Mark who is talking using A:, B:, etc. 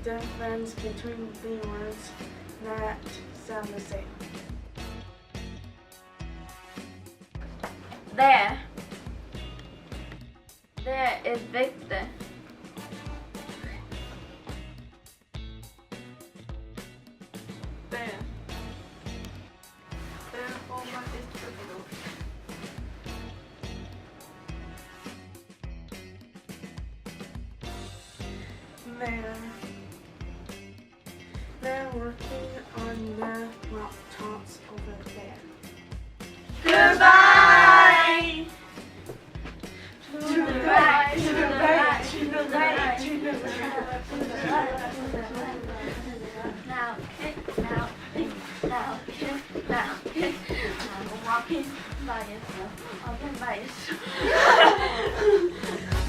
A: difference between the words that sound the same.
B: There. There is Victor.
A: There. Therefore, what is trivial? They're working on their laptops over there.
B: Goodbye!
A: To the right, to the right, to the right, to the right.
B: Now kick, now kick, now kick, now kick. Now walking by yourself, walking by yourself.